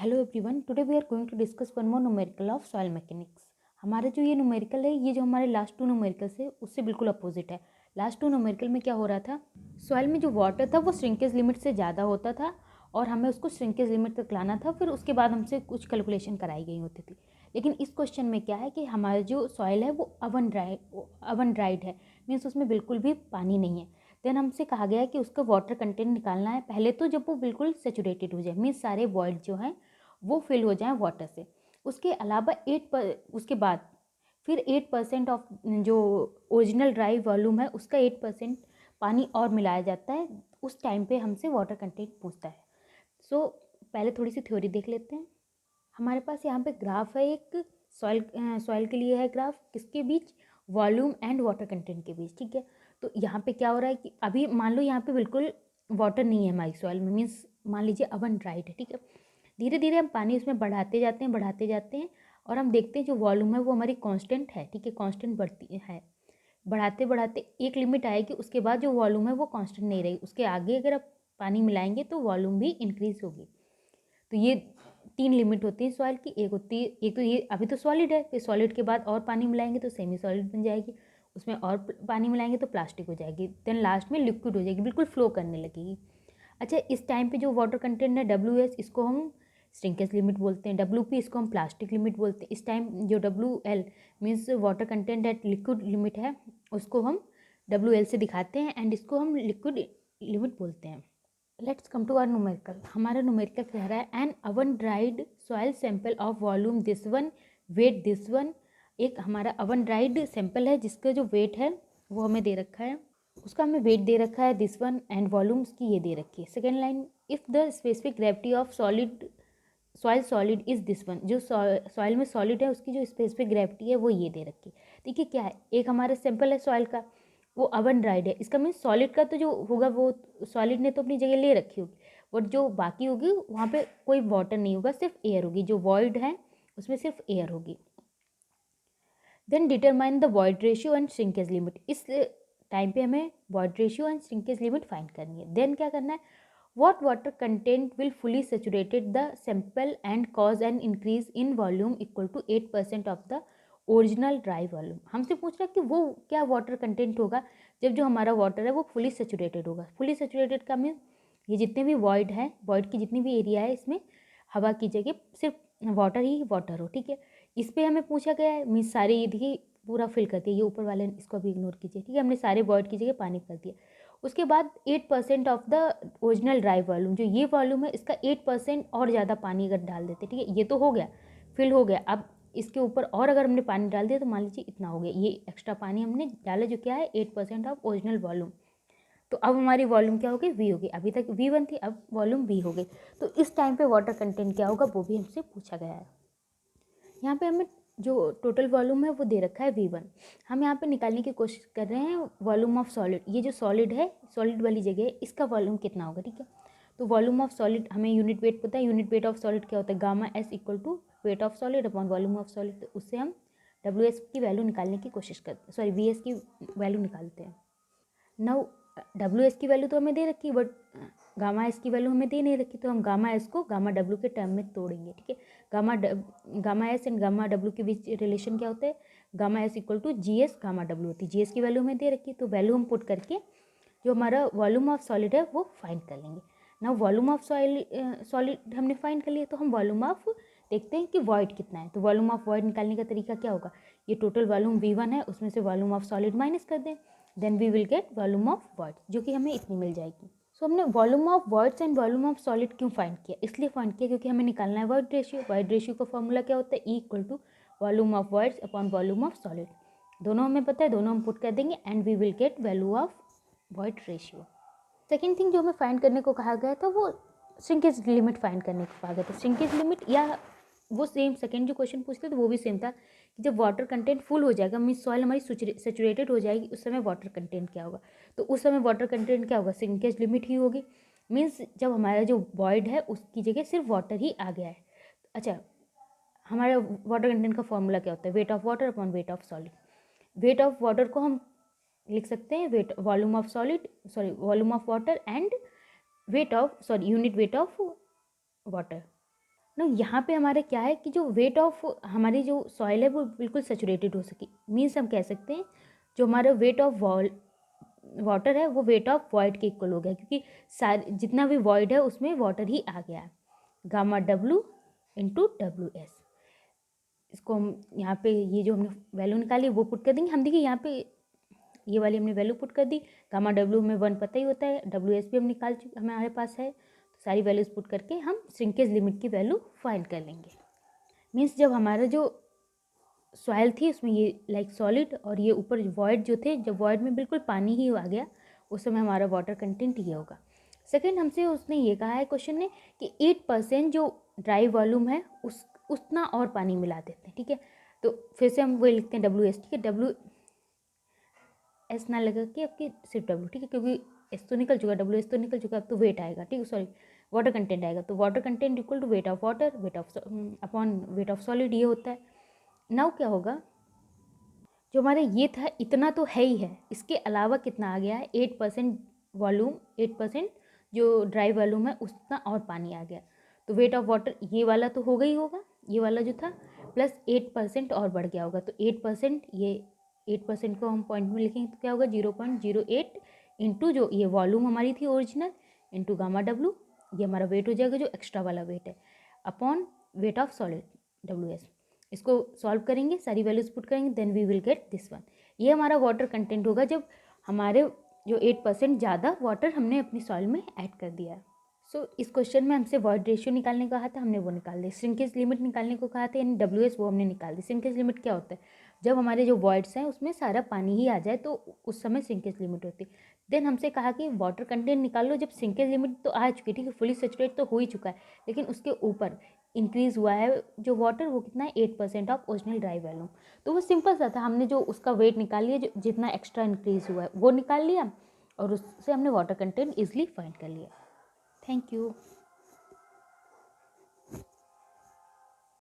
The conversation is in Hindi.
Hello everyone, today we are going to discuss one more numerical of soil mechanics. हमारा जो ये न्यूमेरिकल है, ये जो हमारे लास्ट टू न्यूमेरिकल्स है उससे बिल्कुल अपोजिट है। लास्ट टू न्यूमेरिकल में क्या हो रहा था, सॉइल में जो वाटर था वो श्रिंकेज लिमिट से ज़्यादा होता था और हमें उसको श्रिंकेज लिमिट तक लाना था, फिर उसके बाद हमसे कुछ कैलकुलेशन कराई गई होती थी। लेकिन इस क्वेश्चन में क्या है कि हमारा जो सॉइल है वो अवन ड्राइड है, मीन्स उसमें बिल्कुल भी पानी नहीं है। देन हमसे कहा गया है कि उसका वाटर कंटेंट निकालना है। पहले तो जब वो बिल्कुल सेचुरेटेड हो जाए, मीन्स सारे वॉइड जो हैं वो फिल हो जाए वाटर से। उसके अलावा उसके बाद फिर 8% ऑफ जो ओरिजिनल ड्राई वॉल्यूम है उसका 8% पानी और मिलाया जाता है। उस टाइम पे हमसे वाटर कंटेंट पूछता है। सो पहले थोड़ी सी थ्योरी देख लेते हैं। हमारे पास यहाँ पे ग्राफ है, एक सॉइल के लिए है ग्राफ, किसके बीच, वॉल्यूम एंड वाटर कंटेंट के बीच। ठीक है, तो यहाँ पे क्या हो रहा है कि अभी मान लो यहाँ पे बिल्कुल वाटर नहीं है हमारी सॉइल में, मीन्स मान लीजिए अवन ड्राइड है। ठीक है, धीरे धीरे हम पानी उसमें बढ़ाते जाते हैं और हम देखते हैं जो वॉल्यूम है वो हमारी कांस्टेंट है। ठीक है, कांस्टेंट बढ़ती है, बढ़ाते बढ़ाते एक लिमिट आएगी, उसके बाद जो वॉल्यूम है वो कांस्टेंट नहीं रहेगी, उसके आगे अगर आप पानी मिलाएंगे तो वॉल्यूम भी इंक्रीज होगी। तो ये 3 लिमिट होती है सॉइल की। एक होती है, एक तो ये अभी तो सॉलिड है, फिर सॉलिड के बाद और पानी मिलाएंगे तो सेमी सॉलिड बन जाएगी, उसमें और पानी मिलाएंगे तो प्लास्टिक हो जाएगी, देन लास्ट में लिक्विड हो जाएगी, बिल्कुल फ्लो करने लगेगी। अच्छा, इस टाइम पे जो वाटर कंटेंट है WS, इसको हम श्रिंकेज लिमिट बोलते हैं। WP इसको हम प्लास्टिक लिमिट बोलते हैं। इस टाइम जो WL means water content eight liquid limit है, उसको हम WL से दिखाते हैं एंड इसको हम लिक्विड लिमिट बोलते हैं। Let's come to our numerical. हमारा न्यूमेरिकल कह रहा है an oven dried soil sample of volume this one, weight this one. एक हमारा अवन ड्राइड सैंपल है जिसका जो वेट है वो हमें दे रखा है, उसका हमें वेट दे रखा है दिस वन, एंड वॉल्यूम उसकी ये दे रखी है। Second line, if the specific gravity of soil solid is this one, जो सॉइल में सॉलिड है उसकी जो स्पेसिफिक ग्रेविटी है वो ये दे रखी है। देखिए क्या है, एक हमारा सैंपल है सॉइल का, वो अवन ड्राइड है, इसका मीन सॉलिड का तो जो होगा वो सॉलिड ने तो अपनी जगह ले रखी होगी, बट जो बाकी होगी वहाँ पे कोई वाटर नहीं होगा, सिर्फ एयर होगी, जो वॉइड है उसमें सिर्फ एयर होगी। Then determine the void ratio and shrinkage limit. इस टाइम पे हमें void ratio and shrinkage limit find करनी है। देन क्या करना है, what water content will fully saturated the sample and cause an increase in volume equal to 8% of the original dry volume. हमसे पूछ रहा है कि वो क्या वाटर कंटेंट होगा जब जो हमारा वाटर है वो फुली सेचुरेटेड होगा। फुली सेचुरेटेड का मीन ये जितने भी वॉइड है, वॉइड की जितनी भी एरिया है, इसमें हवा की जगह सिर्फ वाटर ही वाटर हो। ठीक है, इस पर हमें पूछा गया है, मीन्स सारे ये देखिए पूरा फिल कर दिया, ये ऊपर वाले इसको भी इग्नोर कीजिए। ठीक है, हमने सारे वॉइड की जगह पानी कर दिया। उसके बाद 8% of the original dry volume, जो ये वॉल्यूम है इसका 8% और ज़्यादा पानी अगर डाल देते, ठीक है, ये तो हो गया, फिल हो गया। अब इसके ऊपर और अगर हमने पानी डाल दिया तो मान लीजिए इतना हो गया, ये एक्स्ट्रा पानी हमने डाला जो क्या है 8% ऑफ ओरिजिनल वॉल्यूम। तो अब हमारी वॉल्यूम क्या हो गई, V हो गई। अभी तक V1 थी, अब वॉल्यूम V हो गई। तो इस टाइम पे वाटर कंटेंट क्या होगा वो भी हमसे पूछा गया है। यहाँ पे हमें जो टोटल वॉल्यूम है वो दे रखा है V1। हम यहाँ पे निकालने की कोशिश कर रहे हैं वॉल्यूम ऑफ सॉलिड। ये जो सॉलिड है, सॉलिड वाली जगह है, इसका वॉल्यूम कितना होगा। ठीक है, तो वॉल्यूम ऑफ सॉलिड हमें यूनिट वेट पता है। यूनिट वेट ऑफ सॉलिड क्या होता है, gamma S equal to weight of solid upon volume of solid. तो उससे हम WS की वैल्यू निकालने की कोशिश करते, सॉरी VS की वैल्यू निकालते हैं। नाउ WS की वैल्यू तो हमें दे रखी है, बट गामा S की वैल्यू हमें दे नहीं रखी, तो हम गामा S को गामा W के टर्म में तोड़ेंगे। ठीक है, gamma S and gamma W के बीच रिलेशन क्या होता है, gamma S equal to GS gamma W होती है। GS की वैल्यू हमें दे रखी है, तो वैल्यू हम पुट करके जो हमारा वॉल्यूम ऑफ सॉलिड है वो फाइंड कर लेंगे। ना वॉल्यूम ऑफ सॉलिड हमने फाइंड कर लिया, तो हम वॉल्यूम ऑफ देखते हैं कि वॉइड कितना है। तो वॉल्यूम ऑफ वॉइड निकालने का तरीका क्या होगा, ये टोटल वॉल्यूम V1 है, उसमें से वॉल्यूम ऑफ सॉलिड माइनस कर दें, then we will get volume of void, जो कि हमें इतनी मिल जाएगी। सो हमने volume of voids and volume of solid क्यों फाइंड किया, इसलिए फाइंड किया क्योंकि हमें निकालना है वॉइड रेशियो। वॉइड रेशियो का फॉर्मूला क्या होता है, E equal to volume of voids upon volume of solid. दोनों हमें पता है, दोनों हम पुट कर देंगे and we will get value of void ratio. Second thing जो हमें फाइंड करने को कहा गया था वो श्रिंकेज लिमिट फाइंड करने को कहा गया था। श्रिंकेज लिमिट या वो सेम सेकेंड जो क्वेश्चन पूछते थे वो भी सेम था कि जब वाटर कंटेंट फुल हो जाएगा, मीन्स सॉइल हमारी सेचुरेटेड हो जाएगी, उस समय वाटर कंटेंट क्या होगा। तो उस समय वाटर कंटेंट क्या होगा, श्रिंकेज लिमिट ही होगी। मीन्स जब हमारा जो वॉइड है उसकी जगह सिर्फ वाटर ही आ गया है। अच्छा, हमारे वाटर कंटेंट का फॉर्मूला क्या होता है, weight of water upon weight of solid. Weight of water को हम लिख सकते हैं weight volume of solid, sorry volume of water and weight of, sorry unit weight of water. ना यहाँ पे हमारा क्या है कि जो वेट ऑफ हमारी जो सॉइल है वो बिल्कुल सेचुरेटेड हो सके, मीन्स हम कह सकते हैं जो हमारा वेट ऑफ वाटर है वो वेट ऑफ वॉइड के इक्वल हो गया, क्योंकि सारे जितना भी वॉइड है उसमें वाटर ही आ गया है। Gamma W into W S, इसको हम यहाँ पे ये जो हमने वैल्यू निकाली वो पुट कर देंगे। हम देखिए यहाँ पे ये वाली हमने वैल्यू पुट कर दी, गामा डब्लू हमें 1 पता ही होता है, डब्ल्यू एस भी हम निकाल चुके हमारे पास है, तो सारी वैल्यूज पुट करके हम श्रिंकेज लिमिट की वैल्यू फाइंड कर लेंगे। मीन्स जब हमारा जो सॉइल थी उसमें ये लाइक सॉलिड और ये ऊपर वॉइड जो थे, जब वॉइड में बिल्कुल पानी ही आ गया उस समय हमारा वाटर कंटेंट ये होगा। सेकेंड हमसे उसने ये कहा है क्वेश्चन ने कि 8% जो ड्राई वॉल्यूम है उतना और पानी मिला देते हैं, ठीक है। तो फिर से हम वही लिखते हैं डब्ल्यू एस, ठीक है, डब्ल्यू एस ना लगा के आपके सिर्फ डब्ल्यू, ठीक है, क्योंकि एस तो निकल चुका, डब्ल्यू एस तो निकल चुका, अब तो वेट आएगा, ठीक है, सॉरी वाटर कंटेंट आएगा, तो water content equal to weight of water, weight of upon weight of solid, ये होता है। नाउ क्या होगा, जो हमारा ये था इतना तो है ही है, इसके अलावा कितना आ गया है, 8% वॉल्यूम, 8% जो ड्राई वॉल्यूम है उतना और पानी आ गया, तो वेट ऑफ वाटर ये वाला तो होगा ही होगा, ये वाला जो था प्लस 8% और बढ़ गया होगा, तो 8%, ये 8% को हम पॉइंट में लिखेंगे तो क्या होगा 0.08 इंटू जो ये वॉल्यूम हमारी थी ओरिजिनल इंटू गामा डब्लू, ये हमारा वेट हो जाएगा जो एक्स्ट्रा वाला वेट है, upon weight of solid W S. इसको सॉल्व करेंगे, सारी वैल्यूज पुट करेंगे, then we will get this one. ये हमारा वाटर कंटेंट होगा जब हमारे जो 8% ज़्यादा वाटर हमने अपनी सॉइल में ऐड कर दिया है। सो इस क्वेश्चन में हमसे वॉइड रेशियो निकालने को कहा था, हमने वो निकाल दी। श्रिंकेज लिमिट निकालने को कहा था, यानी डब्ल्यू एस, वो हमने निकाल दी। श्रिंकेज लिमिट क्या होता है, जब हमारे जो वॉइड्स हैं उसमें सारा पानी ही आ जाए तो उस समय श्रिंकेज लिमिट होती है। देन हमसे कहा कि वाटर कंटेंट निकाल लो जब श्रिंकेज लिमिट तो आ चुकी है, ठीक है, फुली सेचुरेट तो हो ही चुका है, लेकिन उसके ऊपर इंक्रीज़ हुआ है जो वाटर, वो कितना है 8% ऑफ ओरिजिनल ड्राई वॉल्यूम। तो वो सिंपल सा था, हमने जो उसका वेट निकाल लिया, जो जितना एक्स्ट्रा इंक्रीज़ हुआ है वो निकाल लिया और उससे हमने वाटर कंटेंट ईजिली फाइंड कर लिया। Thank you.